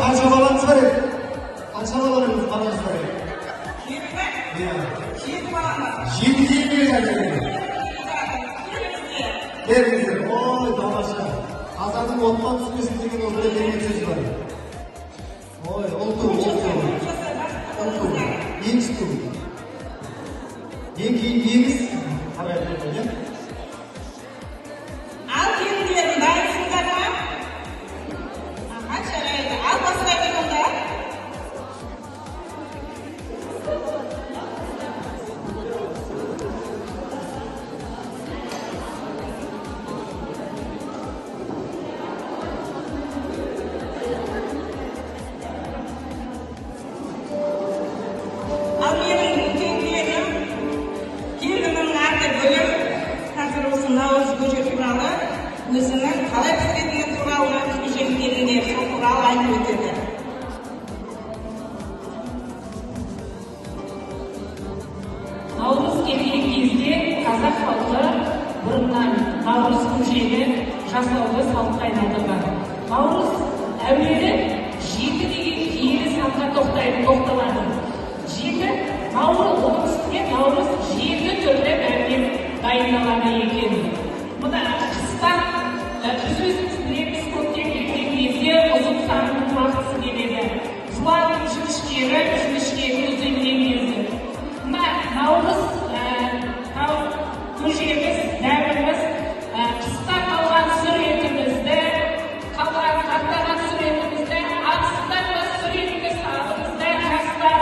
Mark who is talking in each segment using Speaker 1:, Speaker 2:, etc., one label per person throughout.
Speaker 1: qancha bolangiz bor edi? Qancha bolalarimiz qarashingiz bor edi? 7 bolamiz. 7 kiyimga keldi. Beringiz. Oy, tomosha. Hazratim o'tdan tushmasin degan o'rtada degan so'z bor. Oy, oltu. Yengsiz. Yengsiz. Qarang, qarang. Өзінің қалай пісіретіні туралы кешеніңдеріне сол туралы айтып өтеді.
Speaker 2: Наурыз келген кезде қазақ халқы бұрыннан наурыз көжені жасауды салтқа айналдырған. Наурыз әуелі 7 деген киелі санға тоқталады. 7 наурыз, оның үстіне наурыз 7 түрлі дәммен дайындалады екен. Мұны қыста біз өзіміз білеміз, көктем келген кезде ұзын санның уақытысы келеді. Жуанның жіңішкері өзенген кезде. Мына наурыз көжеміз, дәміміз қыста қалған сүр етімізді, қаттаған сүр етімізді, астынан да сүр етті сабымызды жастар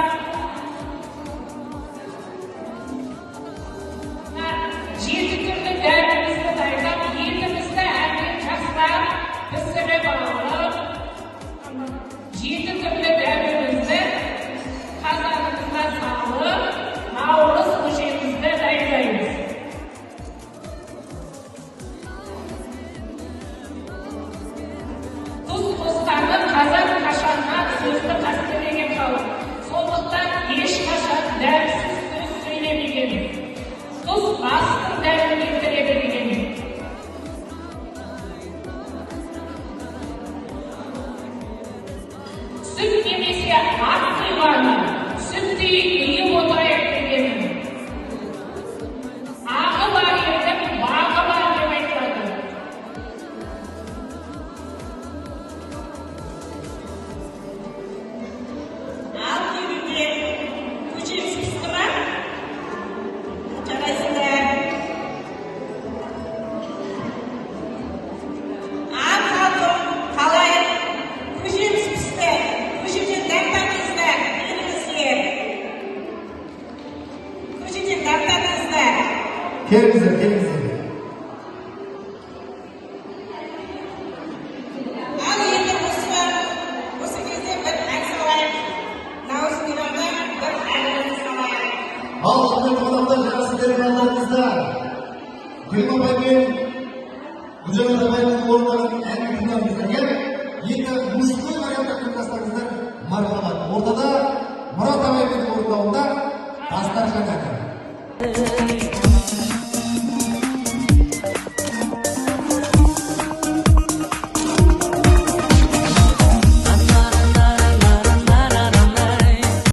Speaker 2: 7 түрлі дәмімізді дайындап, етімізді әбден жастар пісіріп алып, 7 түрлі дәмімізді қазанымызға салып, наурыз көжемізді дайындаймыз. Тұз қосқаны қазан қашанға сөзді қастерлеген халық. Сондықтан ешқашан дәмсіз сөз сөйлемеген. Тұз астың дәмін келтіреді деген. Сүт немесе ақ құйғаны, сүттей үйіп отырайық дегенім. Ағы бар ердің бағы бар деп айтылады. Ал келуде көжеміз пісті ма? Жарайсыңдар. Ал қалдым, қалай? Көжеміз пісті. Көжеден дәмдаңыздар, беріңіздер. Көжеден дәмдаңыздар.
Speaker 1: Келіңіздер.
Speaker 2: Ал енді осы кезде бір ән салайық. Наурыз мейрамда бір әнімізді салайық.
Speaker 1: Ал құрметті қонақтар, жақсы телефондарыңызда Гүлім апаймен Гүлжан апайдың орындаған әнін тыңдаңыздар. Енді мужской вариантта тыңдастарыңыздар, мархабат. Ортада Мұрат апайдың орындауында Дастархан әні.